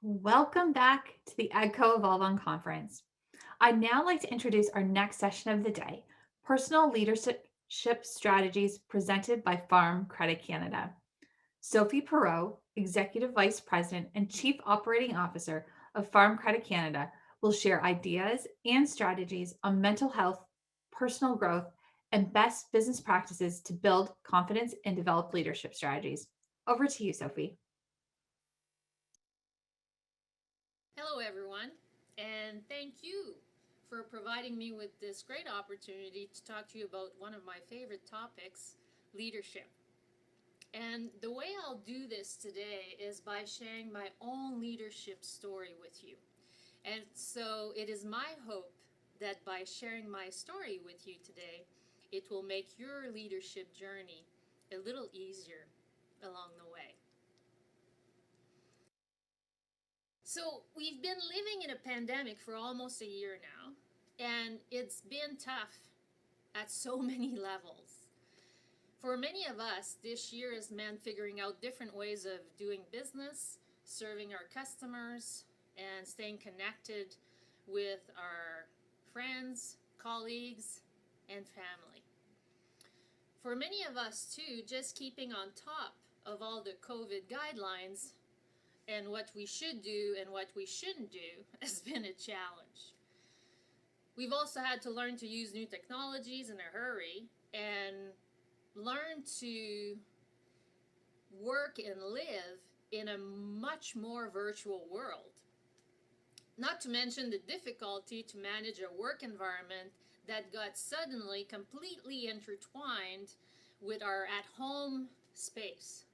Welcome back to the EdCo Evolve On Conference. I'd now like to introduce our next session of the day, Personal Leadership Strategies presented by Farm Credit Canada. Sophie Perot, Executive Vice President and Chief Operating Officer of Farm Credit Canada, will share ideas and strategies on mental health, personal growth, and best business practices to build confidence and develop leadership strategies. Over to you, Sophie. Hello, everyone, and thank you for providing me with this great opportunity to talk to you about one of my favorite topics, leadership. And the way I'll do this today is by sharing my own leadership story with you. And so it is my hope that by sharing my story with you today, it will make your leadership journey a little easier along the way. So we've been living in a pandemic for almost a year now, and it's been tough at so many levels. For many of us, this year has meant figuring out different ways of doing business, serving our customers, and staying connected with our friends, colleagues, and family. For many of us, too, just keeping on top of all the COVID guidelines and what we should do and what we shouldn't do has been a challenge. We've also had to learn to use new technologies in a hurry and learn to work and live in a much more virtual world. Not to mention the difficulty to manage a work environment that got suddenly completely intertwined with our at-home space,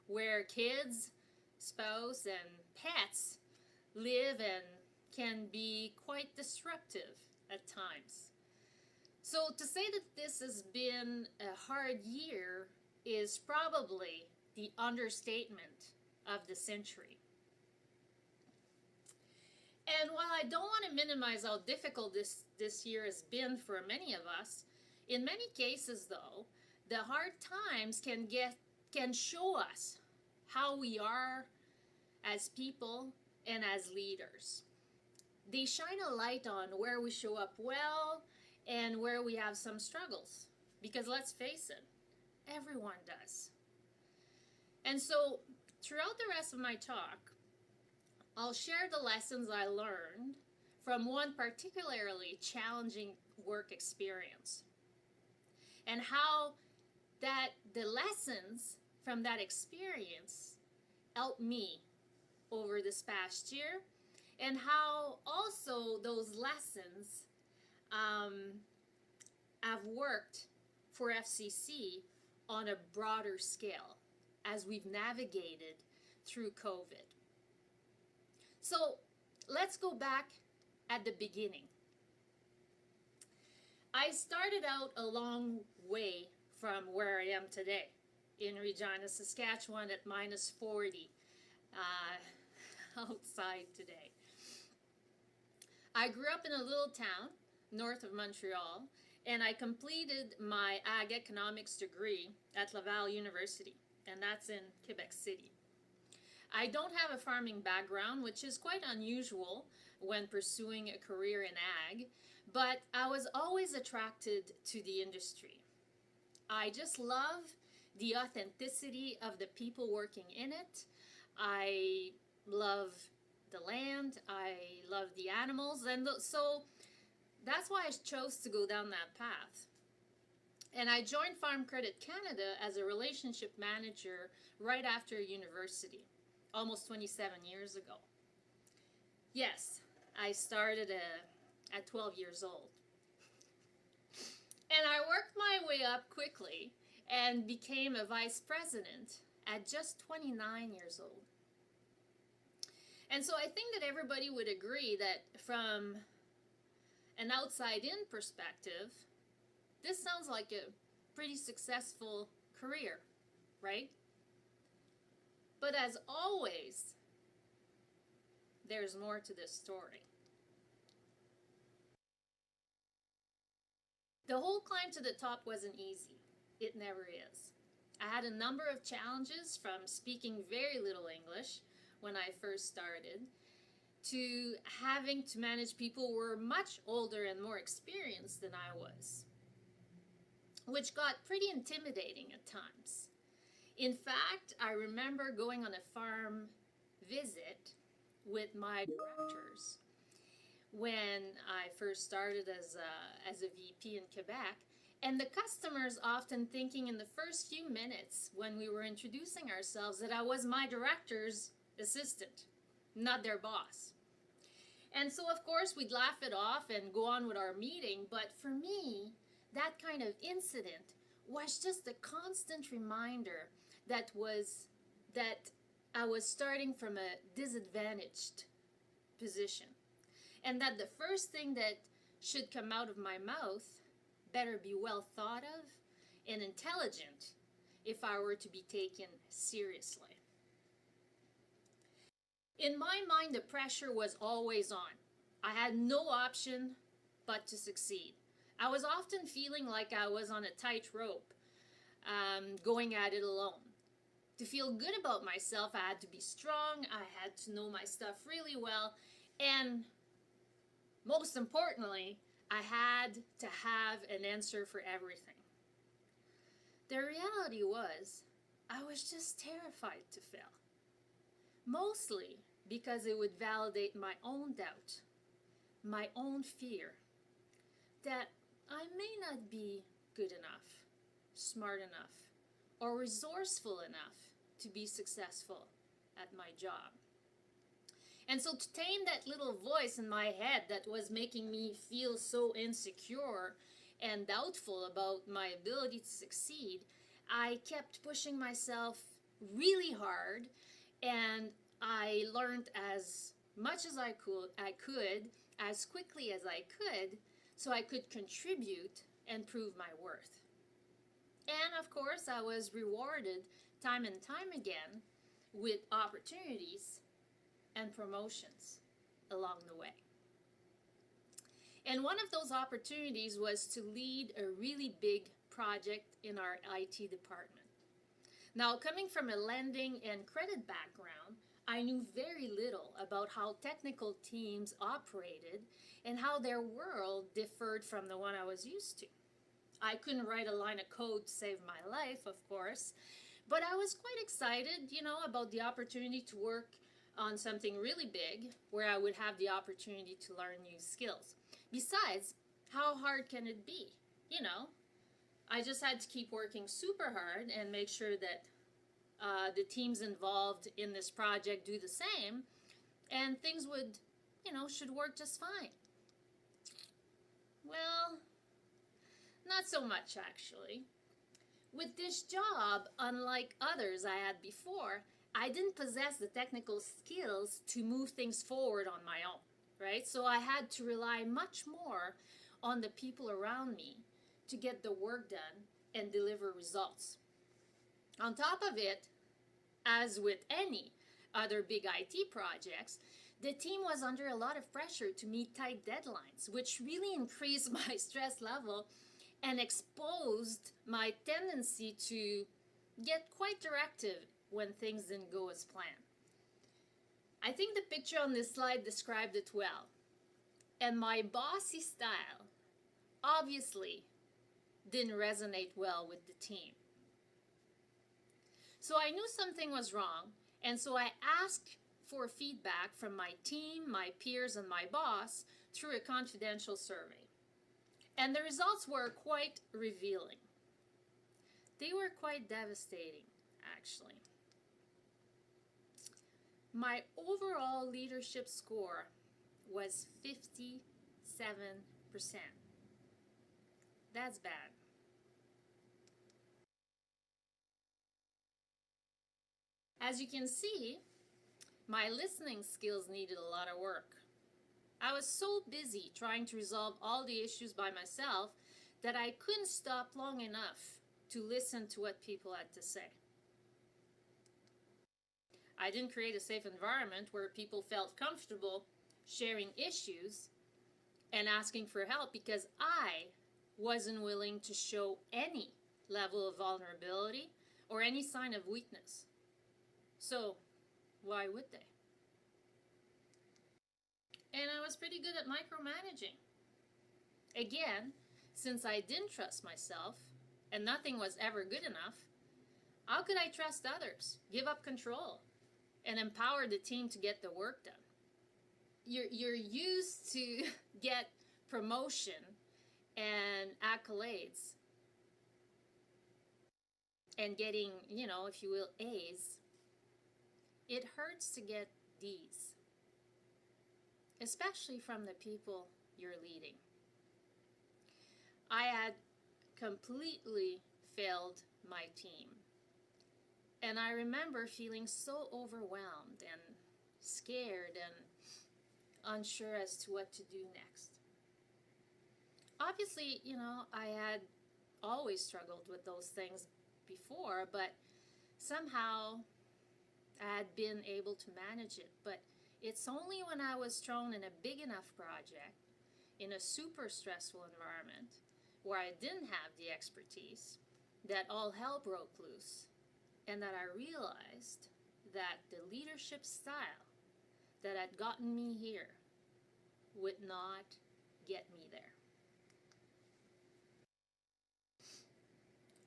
where kids, spouse, and pets live and can be quite disruptive at times. So to say that this has been a hard year is probably the understatement of the century. And while I don't want to minimize how difficult this year has been for many of us, in many cases though, the hard times can show us how we are as people and as leaders. They shine a light on where we show up well and where we have some struggles. Because let's face it, everyone does. And so throughout the rest of my talk, I'll share the lessons I learned from one particularly challenging work experience and how that the lessons from that experience helped me over this past year, and how also those lessons have worked for FCC on a broader scale as we've navigated through COVID. So let's go back at the beginning. I started out a long way from where I am today in Regina, Saskatchewan at minus 40 outside today. I grew up in a little town north of Montreal, and I completed my ag economics degree at Laval University, and that's in Quebec City. I don't have a farming background, which is quite unusual when pursuing a career in ag, but I was always attracted to the industry. I just love the authenticity of the people working in it. I love the land, I love the animals, and so that's why I chose to go down that path. And I joined Farm Credit Canada as a relationship manager right after university, almost 27 years ago. Yes, I started at 12 years old. And I worked my way up quickly and became a vice president at just 29 years old. And so I think that everybody would agree that from an outside-in perspective, this sounds like a pretty successful career, right? But as always, there's more to this story. The whole climb to the top wasn't easy. It never is. I had a number of challenges, from speaking very little English, when I first started to having to manage people who were much older and more experienced than I was, which got pretty intimidating at times. In fact, I remember going on a farm visit with my directors when I first started as a VP in Quebec, and the customers often thinking in the first few minutes when we were introducing ourselves that I was my director's assistant, not their boss. And so, of course, we'd laugh it off and go on with our meeting, but for me, that kind of incident was just a constant reminder that I was starting from a disadvantaged position, and that the first thing that should come out of my mouth better be well thought of and intelligent if I were to be taken seriously. In my mind, the pressure was always on. I had no option but to succeed. I was often feeling like I was on a tightrope, going at it alone. To feel good about myself, I had to be strong, I had to know my stuff really well, and most importantly, I had to have an answer for everything. The reality was, I was just terrified to fail. Mostly because it would validate my own doubt, my own fear, that I may not be good enough, smart enough, or resourceful enough to be successful at my job. And so to tame that little voice in my head that was making me feel so insecure and doubtful about my ability to succeed, I kept pushing myself really hard, and I learned as much as I could, as quickly as I could, so I could contribute and prove my worth. And of course, I was rewarded time and time again with opportunities and promotions along the way. And one of those opportunities was to lead a really big project in our IT department. Now, coming from a lending and credit background, I knew very little about how technical teams operated and how their world differed from the one I was used to. I couldn't write a line of code to save my life, of course, but I was quite excited, about the opportunity to work on something really big where I would have the opportunity to learn new skills. Besides, how hard can it be? I just had to keep working super hard and make sure that the teams involved in this project do the same, and things would, should work just fine. Well, not so much actually. With this job, unlike others I had before, I didn't possess the technical skills to move things forward on my own, right? So I had to rely much more on the people around me to get the work done and deliver results. On top of it, as with any other big IT projects, the team was under a lot of pressure to meet tight deadlines, which really increased my stress level and exposed my tendency to get quite directive when things didn't go as planned. I think the picture on this slide described it well. And my bossy style obviously didn't resonate well with the team. So I knew something was wrong, and so I asked for feedback from my team, my peers, and my boss through a confidential survey. And the results were quite revealing. They were quite devastating, actually. My overall leadership score was 57%. That's bad. As you can see, my listening skills needed a lot of work. I was so busy trying to resolve all the issues by myself that I couldn't stop long enough to listen to what people had to say. I didn't create a safe environment where people felt comfortable sharing issues and asking for help because I wasn't willing to show any level of vulnerability or any sign of weakness. So, why would they? was pretty good at micromanaging. Again, since I didn't trust myself and nothing was ever good enough, how could I trust others, give up control, and empower the team to get the work done? You're used to get promotion and accolades and getting, if you will, A's. It hurts to get D's, especially from the people you're leading. I had completely failed my team. And I remember feeling so overwhelmed and scared and unsure as to what to do next. Obviously, I had always struggled with those things before, but somehow I had been able to manage it. But it's only when I was thrown in a big enough project, in a super stressful environment, where I didn't have the expertise, that all hell broke loose, and that I realized that the leadership style that had gotten me here would not get me there.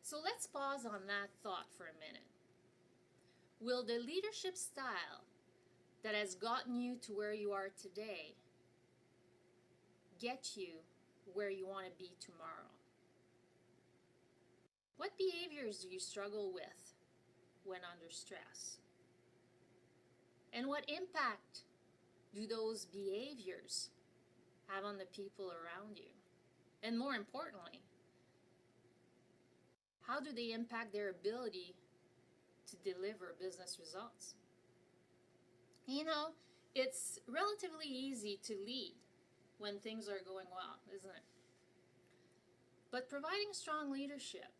So let's pause on that thought for a minute. Will the leadership style that has gotten you to where you are today get you where you want to be tomorrow? What behaviors do you struggle with when under stress? And what impact do those behaviors have on the people around you? And more importantly, how do they impact their ability to deliver business results? It's relatively easy to lead when things are going well, isn't it? But providing strong leadership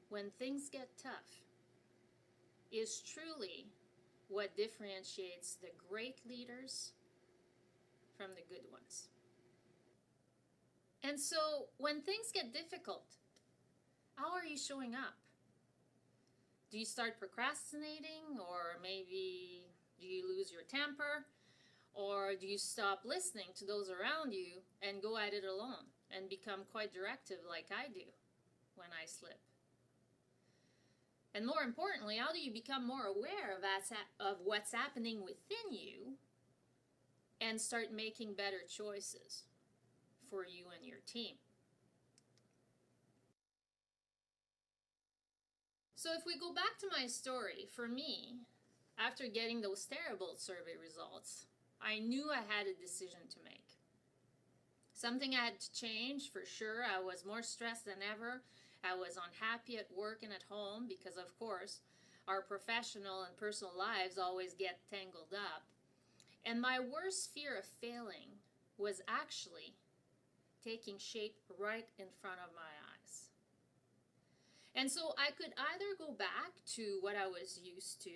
when things get tough is truly what differentiates the great leaders from the good ones. And so when things get difficult, how are you showing up? Do you start procrastinating, or maybe do you lose your temper? Or do you stop listening to those around you and go at it alone and become quite directive like I do when I slip? And more importantly, how do you become more aware of what's happening within you and start making better choices for you and your team? So if we go back to my story, for me, after getting those terrible survey results, I knew I had a decision to make. Something had to change for sure. I was more stressed than ever. I was unhappy at work and at home because, of course, our professional and personal lives always get tangled up. And my worst fear of failing was actually taking shape right in front of my eyes. And so I could either go back to what I was used to,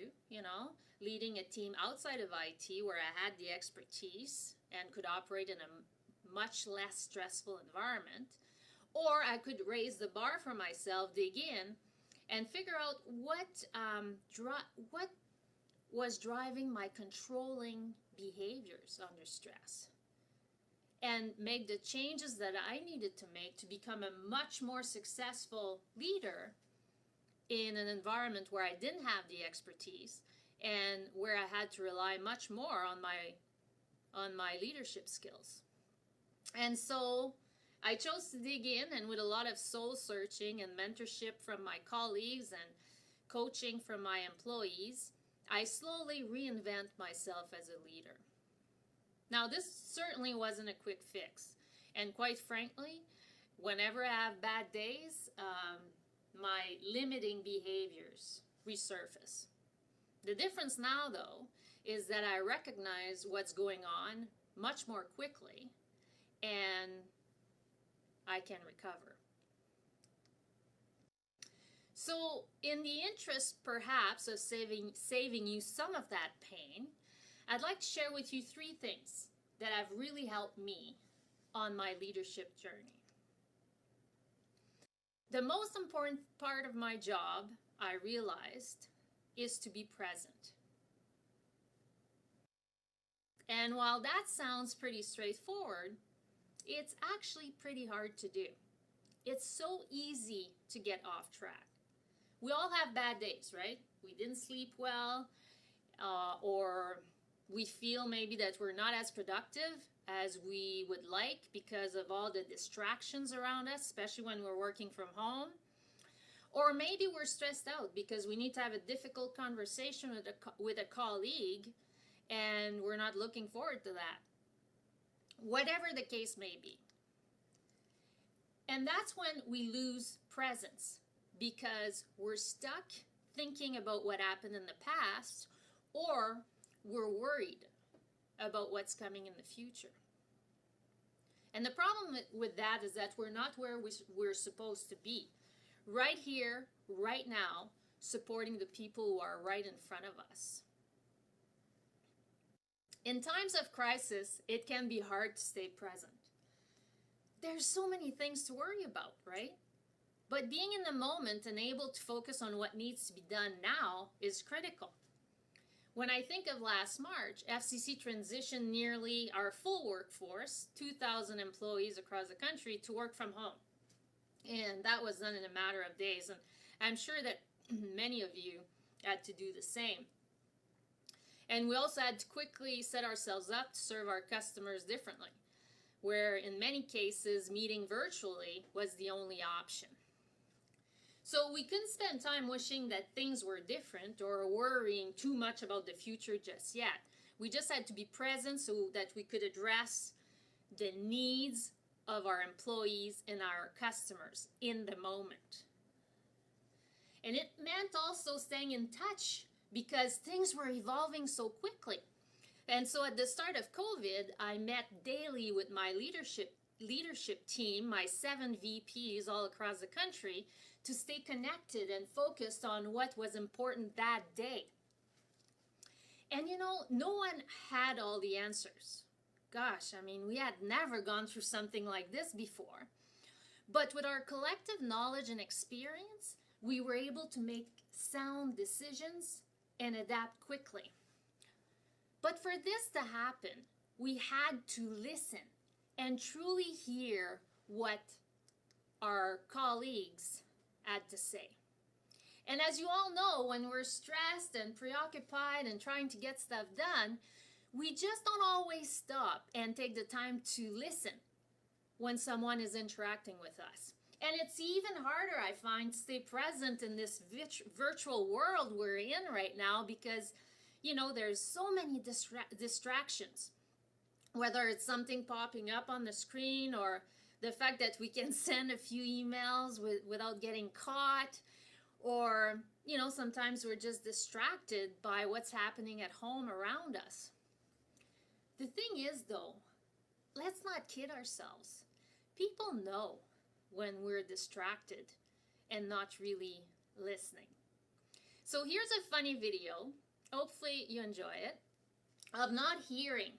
leading a team outside of IT where I had the expertise and could operate in a much less stressful environment, or I could raise the bar for myself, dig in, and figure out what was driving my controlling behaviors under stress, and make the changes that I needed to make to become a much more successful leader in an environment where I didn't have the expertise and where I had to rely much more on my leadership skills. And so I chose to dig in, and with a lot of soul searching and mentorship from my colleagues and coaching from my employees, I slowly reinvent myself as a leader. Now, this certainly wasn't a quick fix. And quite frankly, whenever I have bad days, my limiting behaviors resurface. The difference now, though, is that I recognize what's going on much more quickly, and I can recover. So, in the interest, perhaps, of saving you some of that pain, I'd like to share with you 3 things that have really helped me on my leadership journey. The most important part of my job, I realized, is to be present. And while that sounds pretty straightforward, it's actually pretty hard to do. It's so easy to get off track. We all have bad days, right? We didn't sleep well, or we feel maybe that we're not as productive as we would like because of all the distractions around us, especially when we're working from home. Or maybe we're stressed out because we need to have a difficult conversation with a colleague and we're not looking forward to that. Whatever the case may be. And that's when we lose presence because we're stuck thinking about what happened in the past, or we're worried about what's coming in the future. And the problem with that is that we're not where we're supposed to be. Right here, right now, supporting the people who are right in front of us. In times of crisis, it can be hard to stay present. There's so many things to worry about, right? But being in the moment and able to focus on what needs to be done now is critical. When I think of last March, FCC transitioned nearly our full workforce, 2,000 employees across the country, to work from home. And that was done in a matter of days. And I'm sure that many of you had to do the same. And we also had to quickly set ourselves up to serve our customers differently, where in many cases, meeting virtually was the only option. So we couldn't spend time wishing that things were different or worrying too much about the future just yet. We just had to be present so that we could address the needs of our employees and our customers in the moment. And it meant also staying in touch because things were evolving so quickly. And so at the start of COVID, I met daily with my leadership team, my 7 VPs all across the country, to stay connected and focused on what was important that day. And you know, no one had all the answers. Gosh, I mean, we had never gone through something like this before. But with our collective knowledge and experience, we were able to make sound decisions and adapt quickly. But for this to happen, we had to listen and truly hear what our colleagues had to say. And as you all know, when we're stressed and preoccupied and trying to get stuff done, we just don't always stop and take the time to listen when someone is interacting with us. And it's even harder, I find, to stay present in this virtual world we're in right now because, you know, there's so many distractions. Whether it's something popping up on the screen or the fact that we can send a few emails without getting caught, or, you know, sometimes we're just distracted by what's happening at home around us. The thing is, though, let's not kid ourselves. People know when we're distracted and not really listening. So here's a funny video, hopefully you enjoy it, of not hearing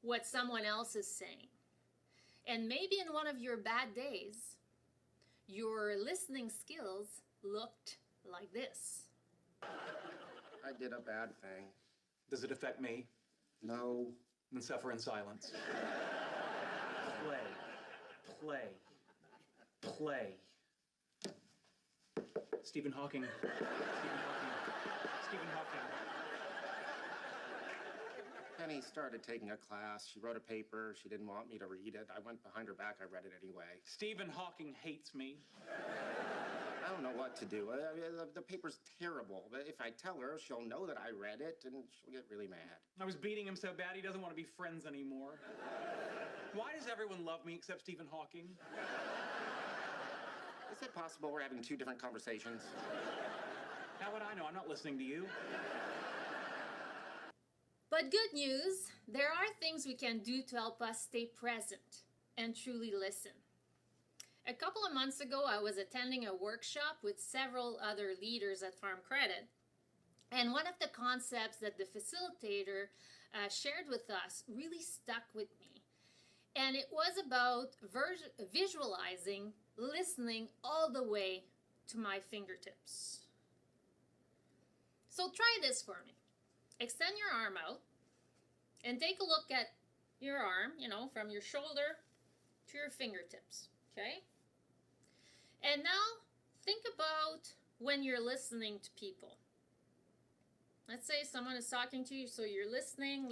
what someone else is saying. And maybe in one of your bad days, your listening skills looked like this. I did a bad thing. Does it affect me? No. Then suffer in silence. Play. Stephen Hawking. Stephen Hawking. Penny started taking a class. She wrote a paper. She didn't want me to read it. I went behind her back. I read it anyway. Stephen Hawking hates me. I don't know what to do. The paper's terrible. But if I tell her, she'll know that I read it, and she'll get really mad. I was beating him so bad he doesn't want to be friends anymore. Why does everyone love me except Stephen Hawking? Is it possible we're having 2 different conversations? How would I know? I'm not listening to you. But good news, there are things we can do to help us stay present and truly listen. A couple of months ago, I was attending a workshop with several other leaders at Farm Credit. And one of the concepts that the facilitator shared with us really stuck with me. And it was about visualizing, listening all the way to my fingertips. So try this for me. Extend your arm out And take a look at your arm, you know, from your shoulder to your fingertips, okay? And now think about when you're listening to people. Let's say someone is talking to you, so you're listening.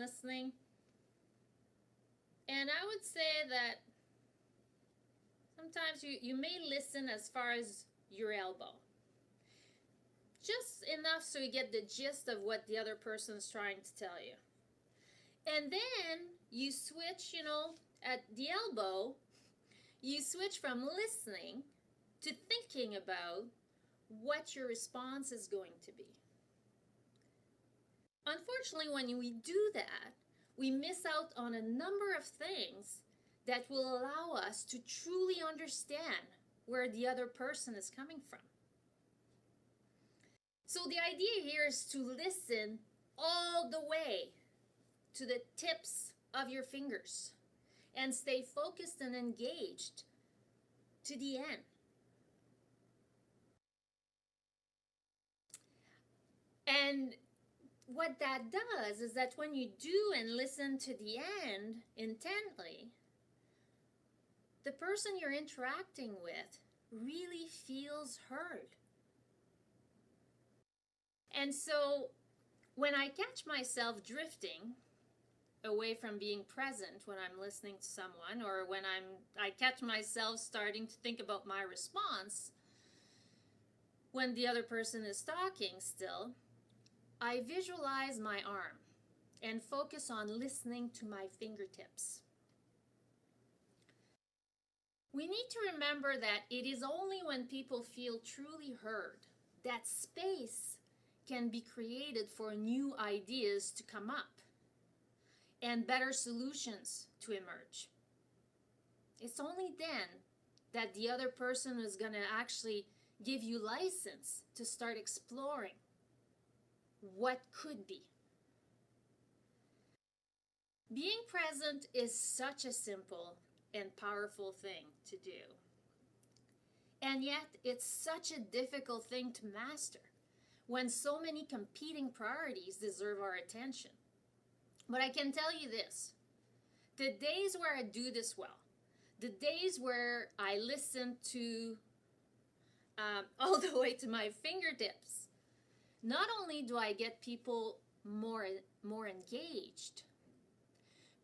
And I would say that sometimes you may listen as far as your elbow. Just enough so you get the gist of what the other person is trying to tell you. And then you switch, you know, at the elbow, you switch from listening to thinking about what your response is going to be. Unfortunately, when we do that, we miss out on a number of things that will allow us to truly understand where the other person is coming from. So the idea here is to listen all the way to the tips of your fingers and stay focused and engaged to the end. And what that does is that when you do and listen to the end intently, the person you're interacting with really feels heard. And so when I catch myself drifting away from being present when I'm listening to someone, or when I catch myself starting to think about my response when the other person is talking still, I visualize my arm and focus on listening to my fingertips. We need to remember that it is only when people feel truly heard that space can be created for new ideas to come up and better solutions to emerge. It's only then that the other person is going to actually give you license to start exploring what could be. Being present is such a simple and powerful thing to do. And yet it's such a difficult thing to master when so many competing priorities deserve our attention. But I can tell you this, the days where I do this well, the days where I listen to all the way to my fingertips, not only do I get people more engaged,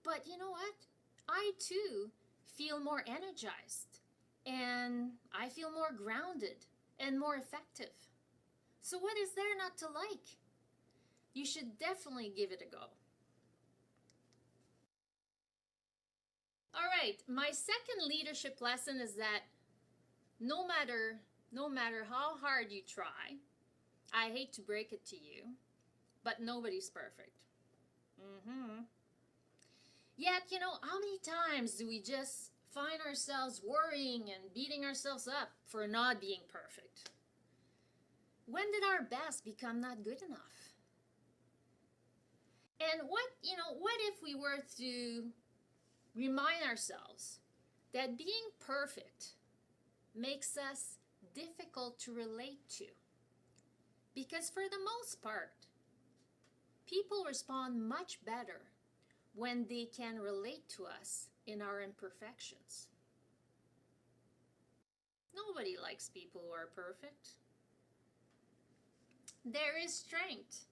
but you know what? I too feel more energized, and I feel more grounded and more effective. So what is there not to like? You should definitely give it a go. All right, my second leadership lesson is that no matter how hard you try, I hate to break it to you, but nobody's perfect. Yet, you know, how many times do we just find ourselves worrying and beating ourselves up for not being perfect? When did our best become not good enough? And what if we were to remind ourselves that being perfect makes us difficult to relate to? Because for the most part, people respond much better when they can relate to us in our imperfections. Nobody likes people who are perfect. There is strength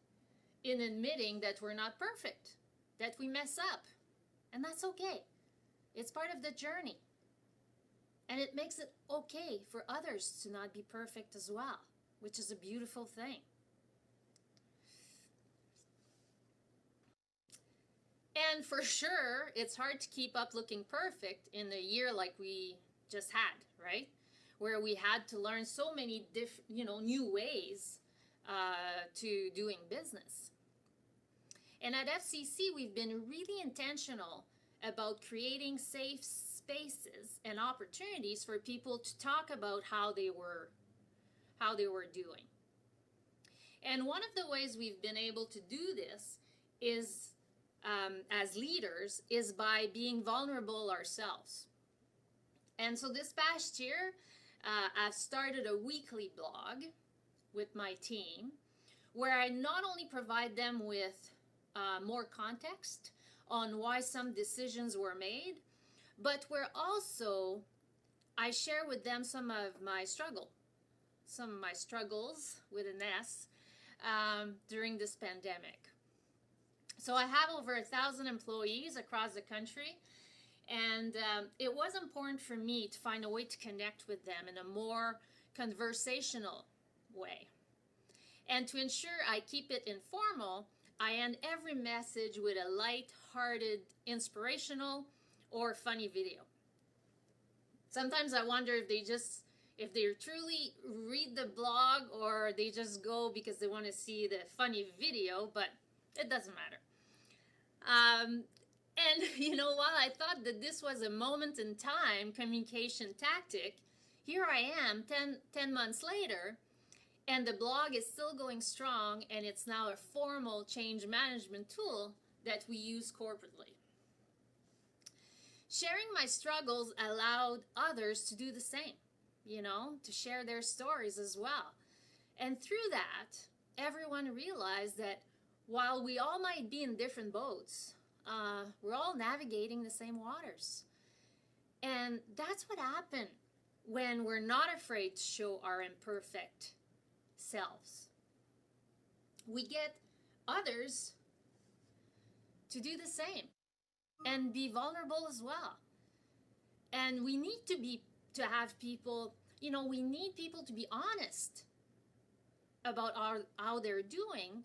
in admitting that we're not perfect, that we mess up, and that's okay. It's part of the journey. And it makes it okay for others to not be perfect as well, which is a beautiful thing. And for sure, it's hard to keep up looking perfect in a year like we just had, right? Where we had to learn so many new ways to doing business. And at FCC, we've been really intentional about creating safe spaces and opportunities for people to talk about how they were doing. And one of the ways we've been able to do this is, as leaders, is by being vulnerable ourselves. And so this past year, I've started a weekly blog with my team where I not only provide them with more context on why some decisions were made, but where also I share with them some of my struggles with an S during this pandemic. So I have over 1,000 employees across the country, and it was important for me to find a way to connect with them in a more conversational way. And to ensure I keep it informal, I end every message with a light-hearted, inspirational, or funny video. Sometimes I wonder if they truly read the blog or they just go because they want to see the funny video, but it doesn't matter. And while I thought that this was a moment in time communication tactic, here I am 10 months later, and the blog is still going strong, and it's now a formal change management tool that we use corporately. Sharing my struggles allowed others to do the same, to share their stories as well. And through that, everyone realized that while we all might be in different boats, we're all navigating the same waters. And that's what happened when we're not afraid to show our imperfect selves. We get others to do the same and be vulnerable as well. And we need to have people, we need people to be honest about how they're doing,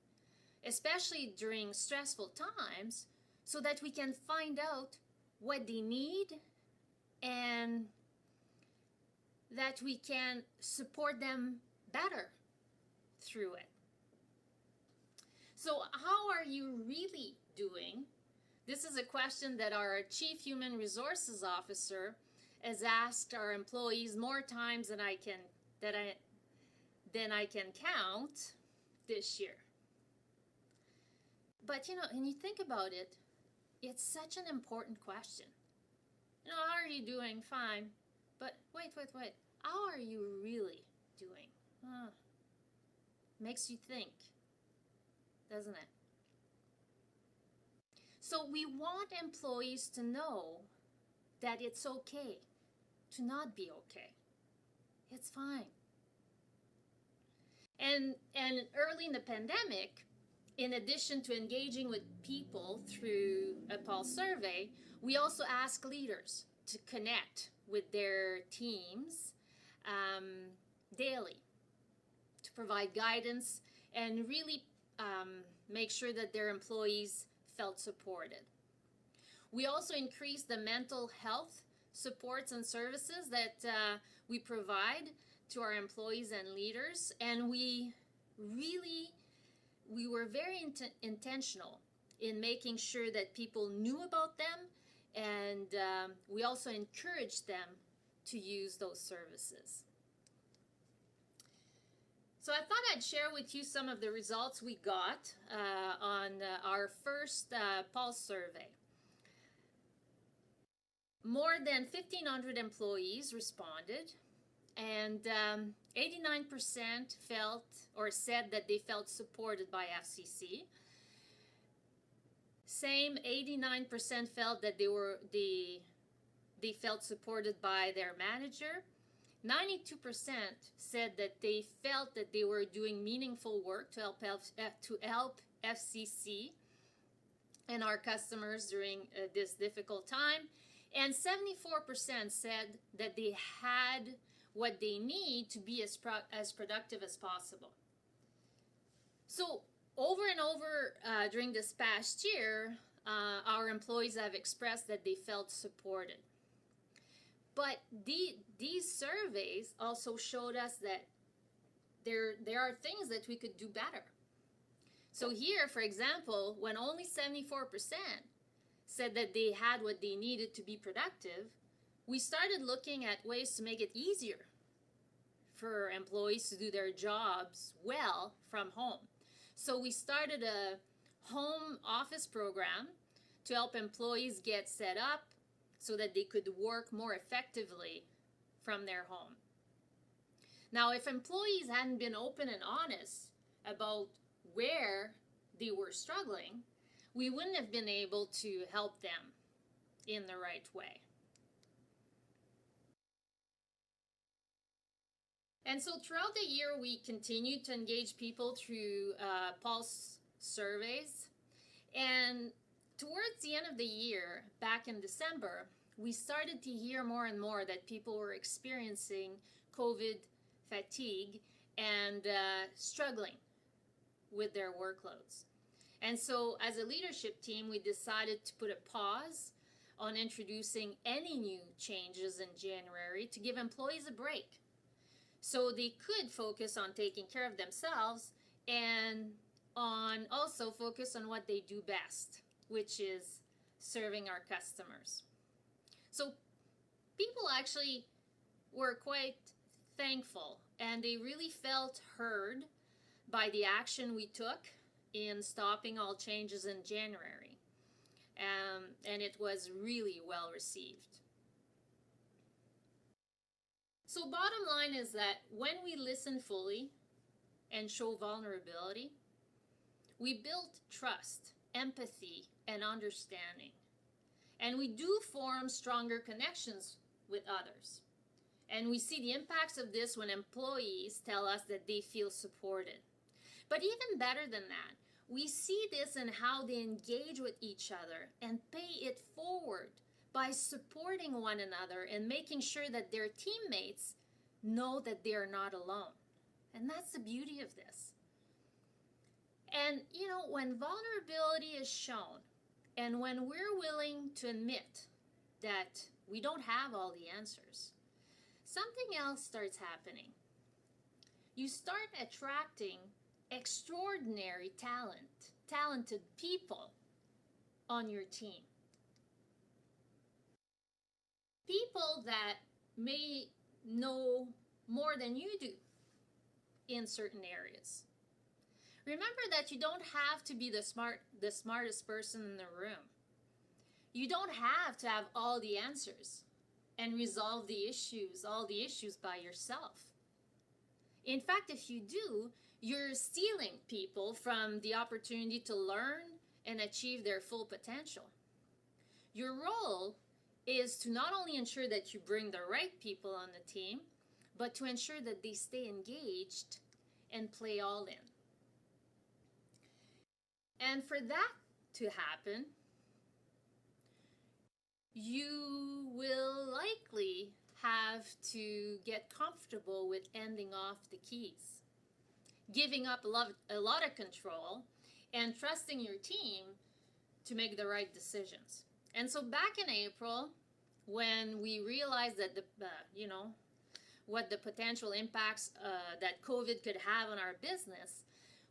especially during stressful times, so that we can find out what they need and that we can support them better through it. So how are you really doing? This is a question that our Chief Human Resources Officer has asked our employees more times than I can count this year. But when you think about it, it's such an important question. How are you doing? Fine. But wait. How are you really doing? Makes you think, doesn't it? So we want employees to know that it's okay to not be okay. It's fine. And early in the pandemic, in addition to engaging with people through a pulse survey, we also ask leaders to connect with their teams daily, to provide guidance and really make sure that their employees felt supported. We also increased the mental health supports and services that we provide to our employees and leaders, and we were very intentional in making sure that people knew about them, and we also encouraged them to use those services. So I thought I'd share with you some of the results we got on our first pulse survey. More than 1,500 employees responded, and 89% felt or said that they felt supported by FCC. Same 89% felt that they felt supported by their manager. 92% said that they felt that they were doing meaningful work to help FCC and our customers during this difficult time. And 74% said that they had what they need to be as productive as possible. So over and over during this past year, our employees have expressed that they felt supported. But these surveys also showed us that there are things that we could do better. So here, for example, when only 74% said that they had what they needed to be productive, we started looking at ways to make it easier for employees to do their jobs well from home. So we started a home office program to help employees get set up so that they could work more effectively from their home. Now, if employees hadn't been open and honest about where they were struggling, we wouldn't have been able to help them in the right way. And so throughout the year, we continued to engage people through pulse surveys. And towards the end of the year, back in December, we started to hear more and more that people were experiencing COVID fatigue and struggling with their workloads. And so as a leadership team, we decided to put a pause on introducing any new changes in January to give employees a break, so they could focus on taking care of themselves and on also focus on what they do best, which is serving our customers. So people actually were quite thankful, and they really felt heard by the action we took in stopping all changes in January. And it was really well received. So bottom line is that when we listen fully and show vulnerability, we build trust, empathy, and understanding. And we do form stronger connections with others. And we see the impacts of this when employees tell us that they feel supported. But even better than that, we see this in how they engage with each other and pay it forward by supporting one another and making sure that their teammates know that they're not alone. And that's the beauty of this. And, you know, when vulnerability is shown and when we're willing to admit that we don't have all the answers, something else starts happening. You start attracting extraordinary talented people on your team. People that may know more than you do in certain areas. Remember that you don't have to be the smartest person in the room. You don't have to have all the answers and resolve all the issues by yourself. In fact, if you do, you're stealing people from the opportunity to learn and achieve their full potential. Your role is to not only ensure that you bring the right people on the team, but to ensure that they stay engaged and play all in. And for that to happen, you will likely have to get comfortable with handing off the keys, giving up a lot of control, and trusting your team to make the right decisions. And so back in April, when we realized that what the potential impacts that COVID could have on our business,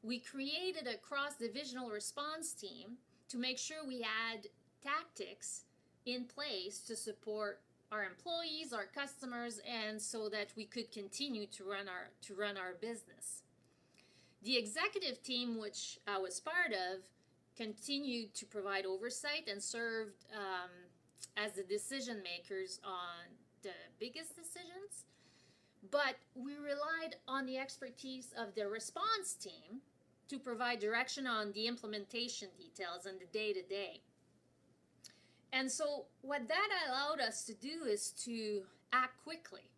we created a cross-divisional response team to make sure we had tactics in place to support our employees, our customers, and so that we could continue to run our business. The executive team, which I was part of, continued to provide oversight and served as the decision makers on the biggest decisions. But we relied on the expertise of the response team to provide direction on the implementation details and the day-to-day. And so what that allowed us to do is to act quickly,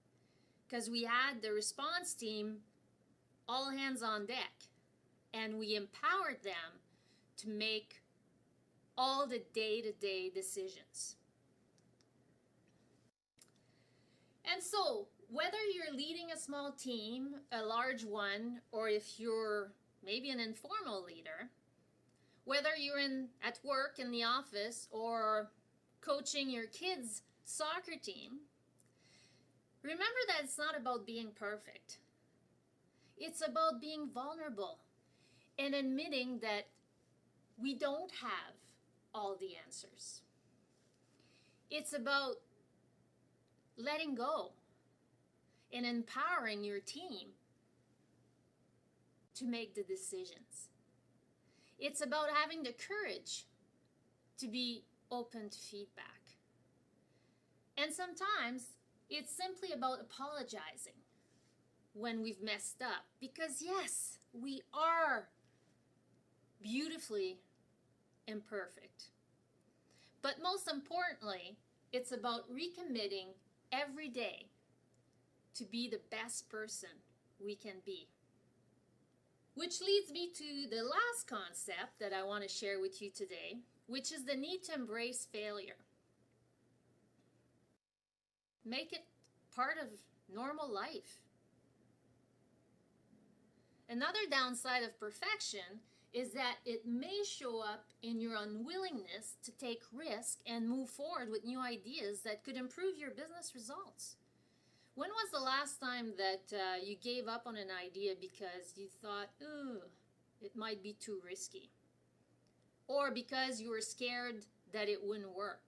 because we had the response team all hands on deck, and we empowered them to make all the day-to-day decisions. And so whether you're leading a small team, a large one, or if you're maybe an informal leader, whether you're at work in the office or coaching your kids' soccer team, remember that it's not about being perfect. It's about being vulnerable and admitting that we don't have all the answers. It's about letting go and empowering your team to make the decisions. It's about having the courage to be open to feedback. And sometimes it's simply about apologizing when we've messed up, because yes, we are beautifully imperfect. But most importantly, it's about recommitting every day to be the best person we can be. Which leads me to the last concept that I want to share with you today, which is the need to embrace failure. Make it part of normal life. Another downside of perfection is that it may show up in your unwillingness to take risk and move forward with new ideas that could improve your business results. When was the last time that you gave up on an idea because you thought, ooh, it might be too risky? Or because you were scared that it wouldn't work?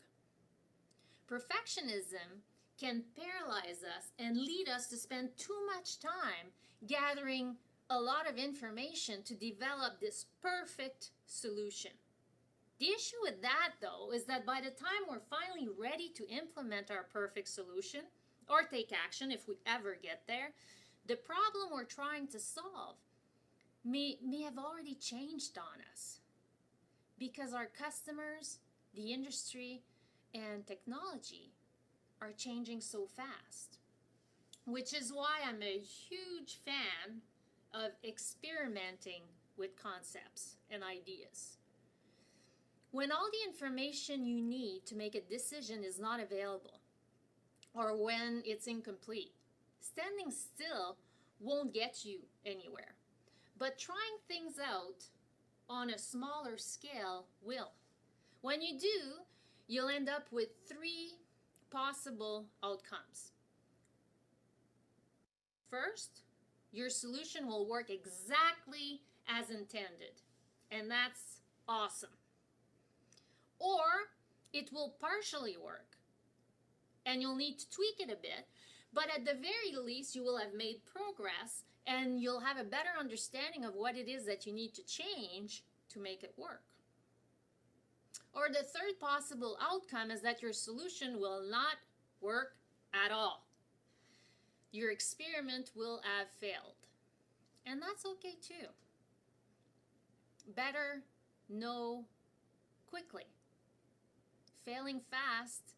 Perfectionism can paralyze us and lead us to spend too much time gathering a lot of information to develop this perfect solution. The issue with that, though, is that by the time we're finally ready to implement our perfect solution, or take action if we ever get there, the problem we're trying to solve may have already changed on us. Because our customers, the industry, and technology are changing so fast. Which is why I'm a huge fan of experimenting with concepts and ideas. When all the information you need to make a decision is not available, or when it's incomplete, standing still won't get you anywhere. But trying things out on a smaller scale will. When you do, you'll end up with 3 possible outcomes. First, your solution will work exactly as intended, and that's awesome. Or it will partially work, and you'll need to tweak it a bit, but at the very least, you will have made progress and you'll have a better understanding of what it is that you need to change to make it work. Or the third possible outcome is that your solution will not work at all. Your experiment will have failed. And that's okay too. Better know quickly. Failing fast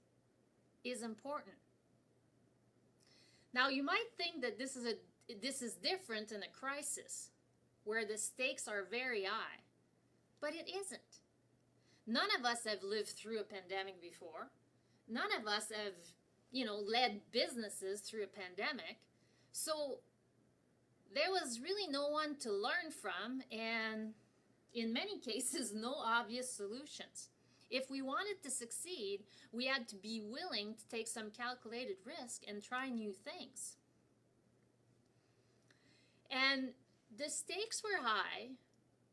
is important. Now you might think that this is different in a crisis where the stakes are very high, but it isn't. None of us have lived through a pandemic before. None of us have, led businesses through a pandemic. So there was really no one to learn from, and in many cases, no obvious solutions. If we wanted to succeed, we had to be willing to take some calculated risk and try new things. And the stakes were high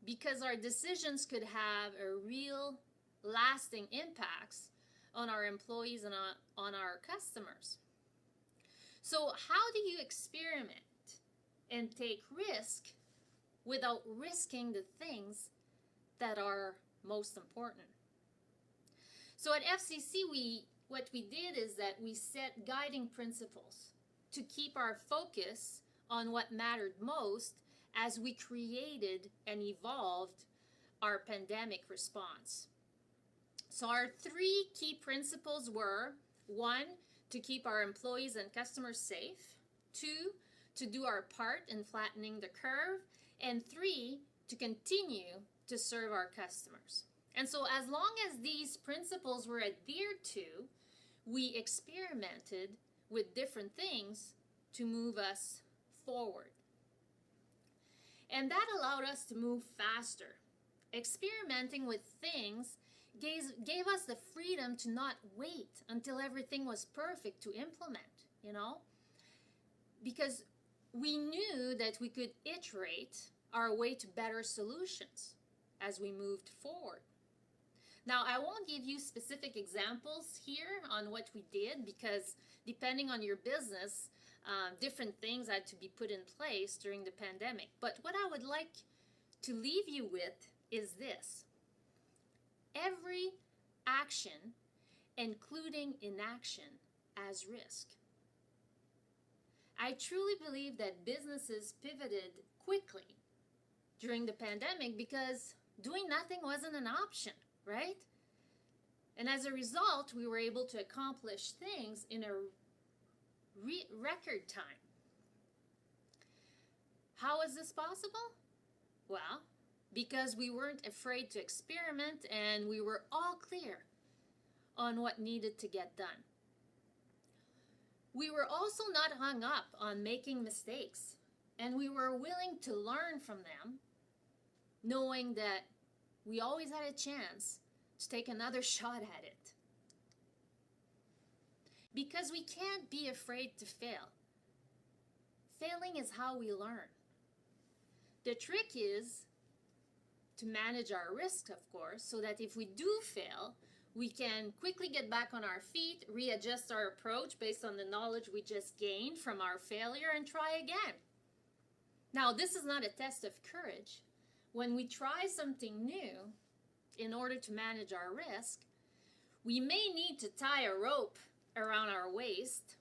because our decisions could have a real lasting impacts on our employees and on our customers. So how do you experiment and take risk without risking the things that are most important? So at FCC, what we did is that we set guiding principles to keep our focus on what mattered most as we created and evolved our pandemic response. So our 3 key principles were: 1, to keep our employees and customers safe; 2, to do our part in flattening the curve; and 3, to continue to serve our customers. And so as long as these principles were adhered to, we experimented with different things to move us forward. And that allowed us to move faster. Experimenting with things gave us the freedom to not wait until everything was perfect to implement, because we knew that we could iterate our way to better solutions as we moved forward. Now, I won't give you specific examples here on what we did because depending on your business, different things had to be put in place during the pandemic. But what I would like to leave you with is this: every action, including inaction, has risk. I truly believe that businesses pivoted quickly during the pandemic because doing nothing wasn't an option. right? And as a result, we were able to accomplish things in a record time. How is this possible? Well, because we weren't afraid to experiment and we were all clear on what needed to get done. We were also not hung up on making mistakes, and we were willing to learn from them, knowing that we always had a chance to take another shot at it. Because we can't be afraid to fail. Failing is how we learn. The trick is to manage our risks, of course, so that if we do fail, we can quickly get back on our feet, readjust our approach based on the knowledge we just gained from our failure, and try again. Now, this is not a test of courage. When we try something new, in order to manage our risk, we may need to tie a rope around our waist,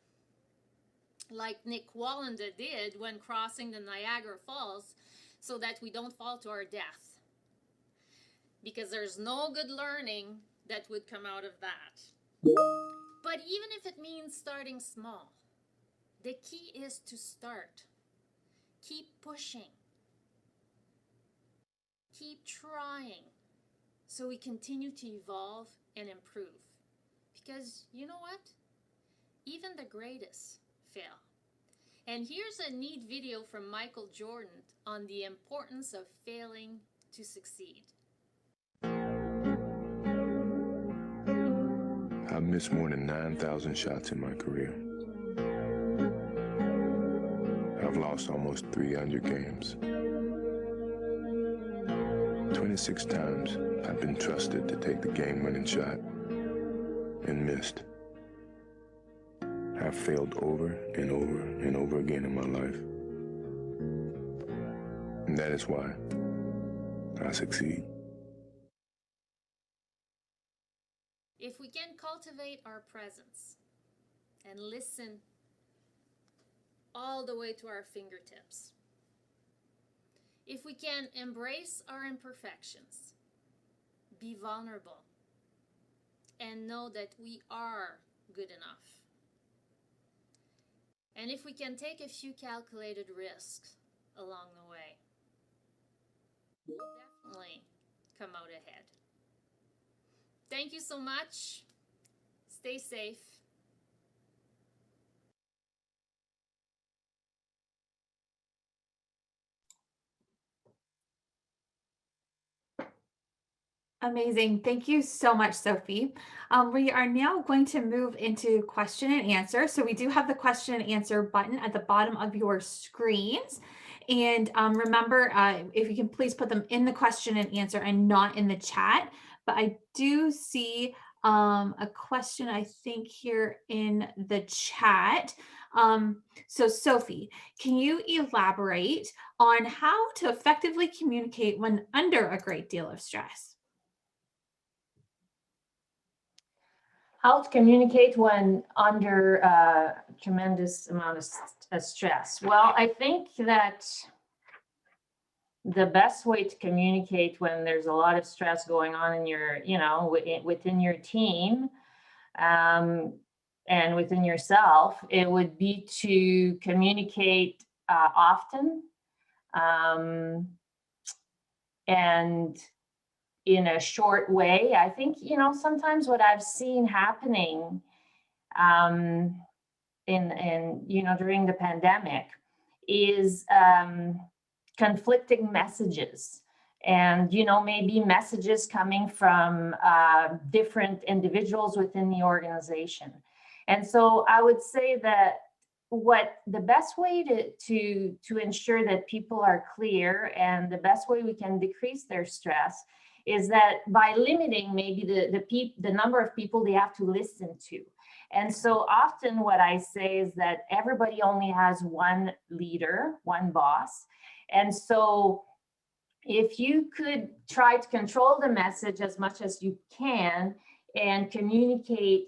like Nick Wallander did when crossing the Niagara Falls, so that we don't fall to our death. Because there's no good learning that would come out of that. But even if it means starting small, the key is to start. Keep pushing. Keep trying, so we continue to evolve and improve. Because you know what? Even the greatest fail. And here's a neat video from Michael Jordan on the importance of failing to succeed. I've missed more than 9,000 shots in my career. I've lost almost 300 games. 26 times I've been trusted to take the game-winning shot and missed. I've failed over and over and over again in my life. And that is why I succeed. If we can cultivate our presence and listen all the way to our fingertips, if we can embrace our imperfections, be vulnerable, and know that we are good enough, and if we can take a few calculated risks along the way, we'll definitely come out ahead. Thank you so much. Stay safe. Amazing. Thank you so much, Sophie. We are now going to move into question and answer. So we do have the question and answer button at the bottom of your screens. And remember, if you can please put them in the question and answer and not in the chat. But I do see a question, I think, here in the chat. So Sophie, can you elaborate on how to effectively communicate when under a great deal of stress? How to communicate when under a tremendous amount of stress? Well, I think that the best way to communicate when there's a lot of stress going on in your, within your team and within yourself, it would be to communicate often and in a short way. I think, sometimes what I've seen happening during the pandemic is conflicting messages, and maybe messages coming from different individuals within the organization. And so I would say that what the best way to ensure that people are clear, and the best way we can decrease their stress, is that by limiting maybe the number of people they have to listen to. And so often what I say is that everybody only has one leader, one boss. And so if you could try to control the message as much as you can and communicate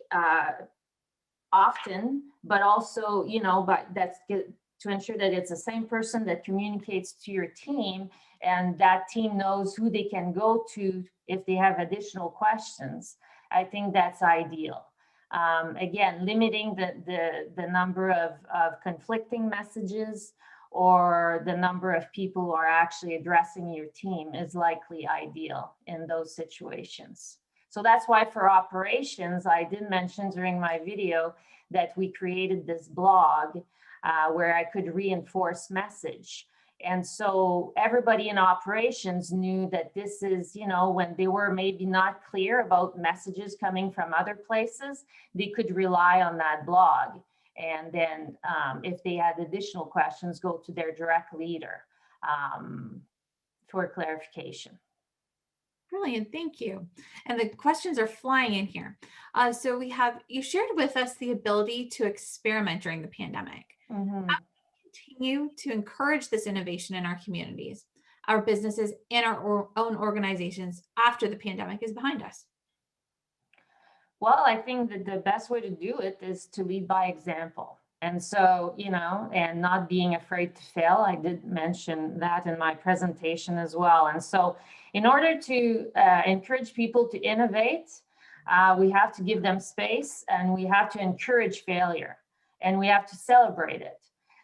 often, but also, but that's good to ensure that it's the same person that communicates to your team, and that team knows who they can go to if they have additional questions. I think that's ideal. Again, limiting the number of conflicting messages or the number of people who are actually addressing your team is likely ideal in those situations. So that's why for operations, I did mention during my video that we created this blog where I could reinforce message. And so everybody in operations knew that this is, you know, when they were maybe not clear about messages coming from other places, they could rely on that blog. And then if they had additional questions, go to their direct leader for clarification. Brilliant, thank you. And the questions are flying in here. So you shared with us the ability to experiment during the pandemic. Mm-hmm. Continue to encourage this innovation in our communities, our businesses, and our own organizations after the pandemic is behind us? Well, I think that the best way to do it is to lead by example. And so, you know, and not being afraid to fail. I did mention that in my presentation as well. And so in order to encourage people to innovate, we have to give them space, and we have to encourage failure, and we have to celebrate it.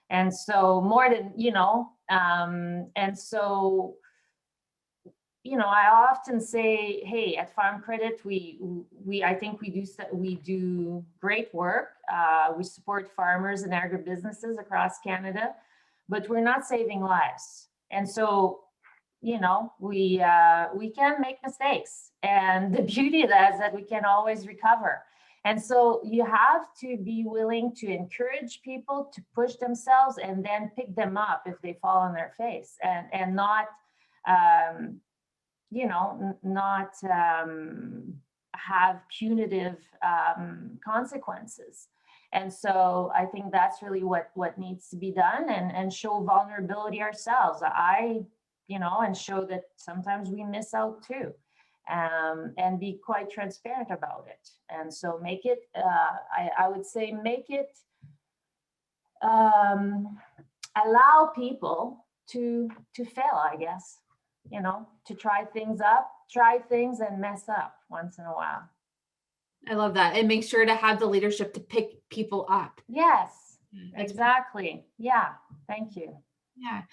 And so more than, you know, and so, you know, I often say, hey, at Farm Credit, I think we do great work. We support farmers and agribusinesses across Canada, but we're not saving lives. And so, you know, we can make mistakes, and the beauty of that is that we can always recover. And so you have to be willing to encourage people to push themselves and then pick them up if they fall on their face, and not, you know, not have punitive consequences. And so I think that's really what needs to be done, and show vulnerability ourselves. You know, and show that sometimes we miss out too. And be quite transparent about it. And so make it, I would say, make it, allow people to fail, I guess, you know, to try things and mess up once in a while. I love that. And make sure to have the leadership to pick people up. Yes, exactly. Yeah, thank you. Yeah.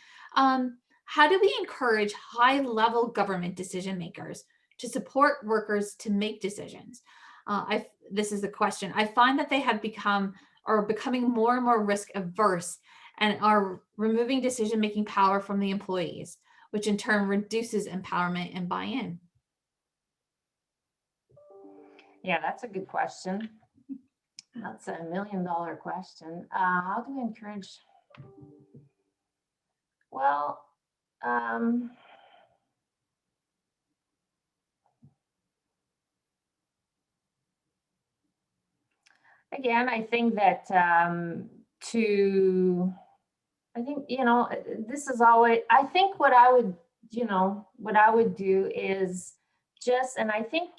How do we encourage high-level government decision makers to support workers to make decisions? This is the question. I find that they have becoming more and more risk averse, and are removing decision-making power from the employees, which in turn reduces empowerment and buy-in. Yeah, that's a good question. That's $1 million question. How do we encourage? Well, again, I think that I think, you know, this is always, I think what I would do is just, and I think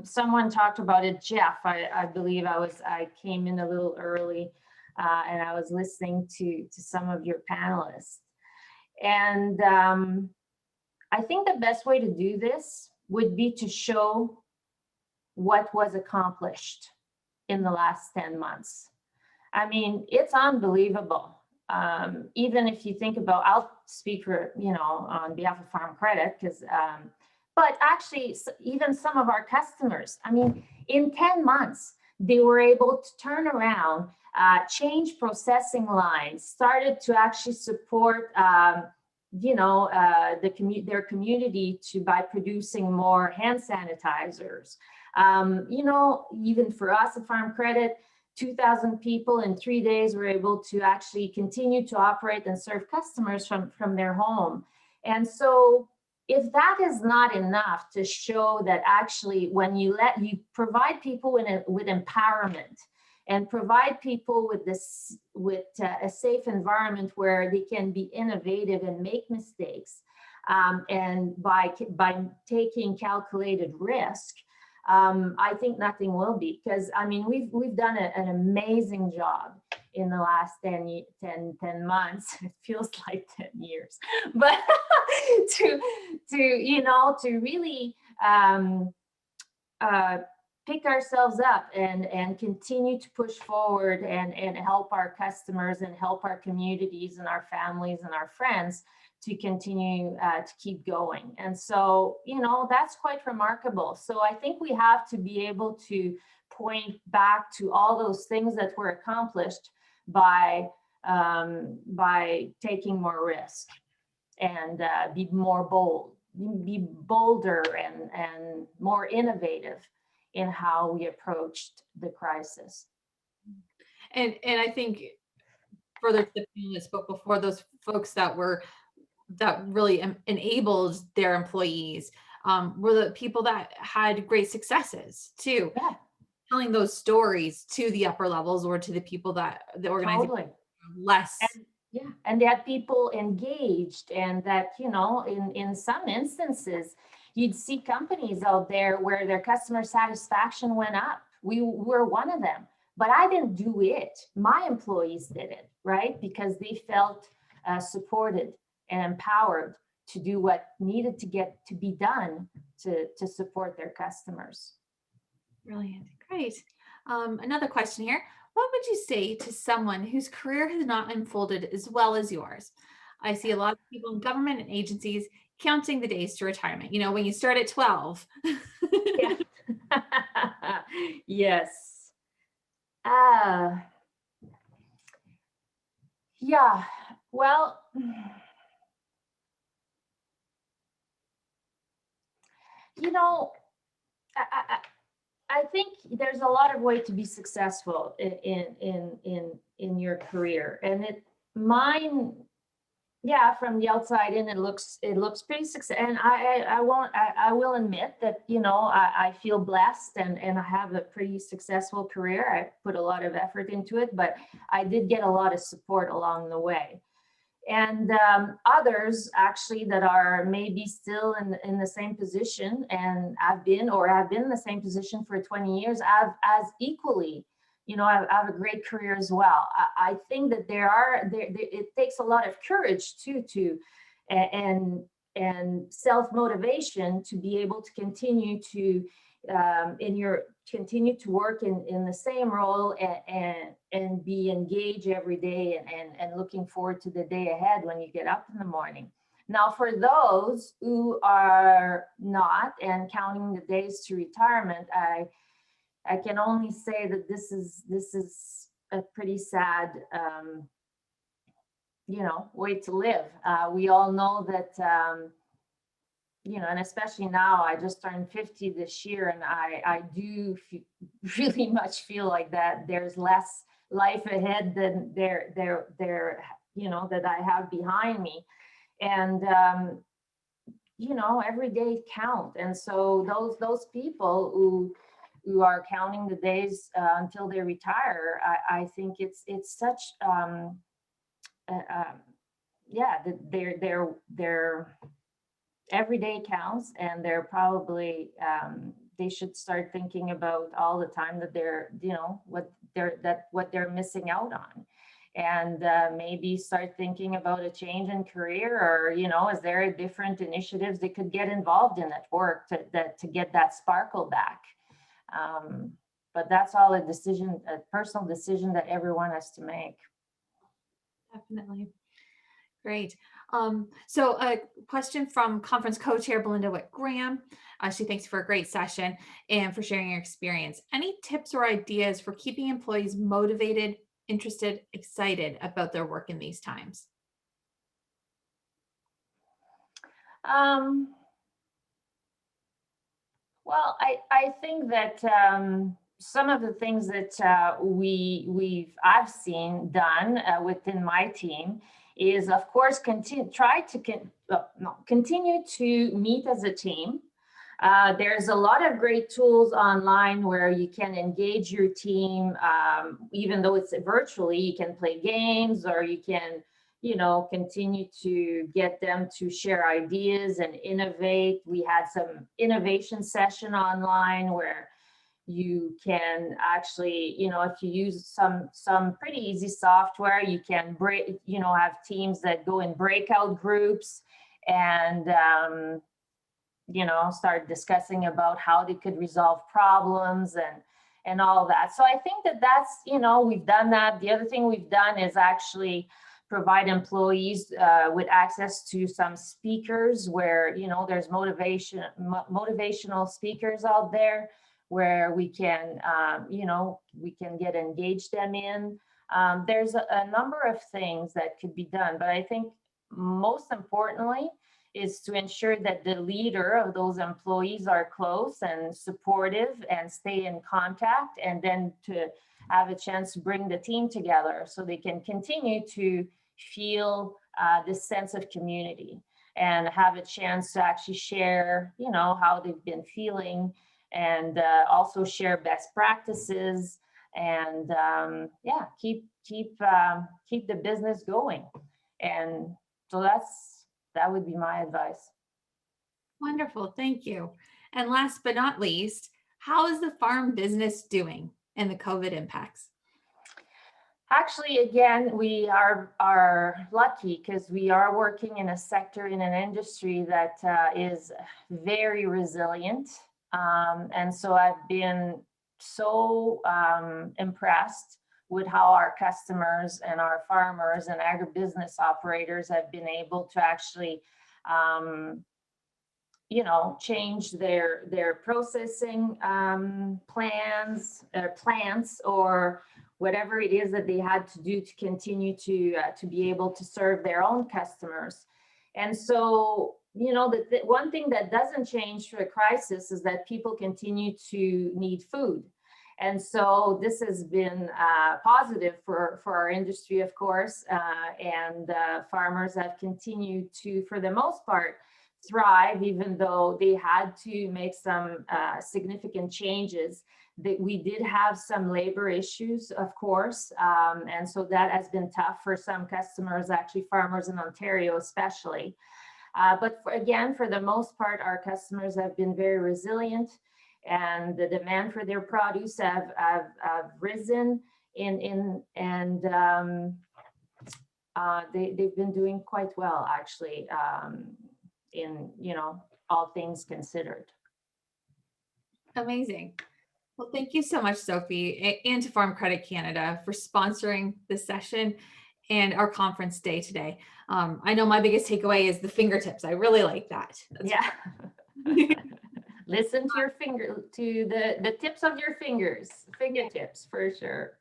someone talked about it, Jeff, I believe I came in a little early and I was listening to some of your panelists. And I think the best way to do this would be to show what was accomplished in the last 10 months. I mean, it's unbelievable. Even if you think about, I'll speak for, you know, on behalf of Farm Credit, because, but actually even some of our customers, I mean, in 10 months, they were able to turn around, change processing lines, started to actually support, you know, their community by producing more hand sanitizers. You know, even for us at Farm Credit, 2,000 people in 3 days were able to actually continue to operate and serve customers from their home. And so if that is not enough to show that actually when you provide people with empowerment, and provide people with a safe environment where they can be innovative and make mistakes, and by taking calculated risk, I think nothing will be, because I mean we've done an amazing job in the last 10 months. It feels like 10 years, but to really pick ourselves up and continue to push forward and help our customers and help our communities and our families and our friends to continue to keep going. And so, that's quite remarkable. So I think we have to be able to point back to all those things that were accomplished by taking more risk and be more bold, be bolder and more innovative in how we approached the crisis. And I think further to the people that spoke before, those folks that really enabled their employees were the people that had great successes too. Yeah, Telling those stories to the upper levels or to the people that the organization totally. less. Yeah, and they had people engaged, and that, in some instances, you'd see companies out there where their customer satisfaction went up. We were one of them, but I didn't do it. My employees did it, right? Because they felt supported and empowered to do what needed to be done to support their customers. Brilliant. Great. Another question here. What would you say to someone whose career has not unfolded as well as yours? I see a lot of people in government and agencies counting the days to retirement. When you start at 12. Yeah. Yes. Yeah. Well, I think there's a lot of way to be successful in your career, and mine, yeah, from the outside in, it looks pretty success. And I will admit that I feel blessed and I have a pretty successful career. I put a lot of effort into it, but I did get a lot of support along the way. And others actually that are maybe still in the same position and have been in the same position for 20 years, I've as equally, I have a great career as well. I think that it takes a lot of courage too, and self-motivation to be able to continue to continue to work in the same role and be engaged every day and looking forward to the day ahead when you get up in the morning. Now, for those who are not and counting the days to retirement, I can only say that this is a pretty sad way to live. We all know that and especially now, I just turned 50 this year, and I do really much feel like that there's less life ahead than there that I have behind me. And every day count. And so those people who are counting the days until they retire, I think it's such they're every day counts, and they're probably they should start thinking about all the time that they're what they're missing out on, and maybe start thinking about a change in career, or is there different initiatives they could get involved in at work to get that sparkle back. But that's all a personal decision that everyone has to make. Definitely. Great. So a question from conference co-chair Belinda Witt-Graham. She thanks for a great session and for sharing your experience. Any tips or ideas for keeping employees motivated, interested, excited about their work in these times? Well, I think that some of the things that I've seen done within my team is, of course, continue to meet as a team. There's a lot of great tools online where you can engage your team, even though it's virtually. You can play games, or you can, continue to get them to share ideas and innovate. We had some innovation session online where You can actually, if you use some pretty easy software, you can have teams that go in breakout groups and start discussing about how they could resolve problems and all that. So I think that's we've done that. The other thing we've done is actually provide employees with access to some speakers where there's motivational speakers out there where we can get engaged them in. There's a number of things that could be done, but I think most importantly is to ensure that the leader of those employees are close and supportive and stay in contact, and then to have a chance to bring the team together so they can continue to feel this sense of community and have a chance to actually share, how they've been feeling, and also share best practices, and keep the business going. And so that would be my advice. Wonderful. Thank you. And last but not least, how is the farm business doing in the COVID impacts? Actually, again, we are lucky because we are working in a sector, in an industry that is very resilient. And so I've been so impressed with how our customers and our farmers and agribusiness operators have been able to actually, change their processing plans, plants, or whatever it is that they had to do to continue to be able to serve their own customers. And so, the one thing that doesn't change through a crisis is that people continue to need food. And so this has been positive for our industry, of course, and farmers have continued to, for the most part, thrive, even though they had to make some significant changes. That we did have some labor issues, of course, and so that has been tough for some customers, actually farmers in Ontario especially. But for the most part, our customers have been very resilient, and the demand for their produce have risen and they've been doing quite well, actually, in all things considered. Amazing. Well, thank you so much, Sophie, and to Farm Credit Canada for sponsoring this session and our conference day today. I know my biggest takeaway is the fingertips. I really like that. Listen to the tips of your fingertips, for sure.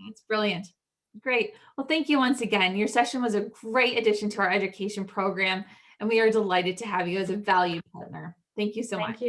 It's brilliant. Great. Well, thank you once again. Your session was a great addition to our education program, and we are delighted to have you as a valued partner. Thank you so much. Thank you.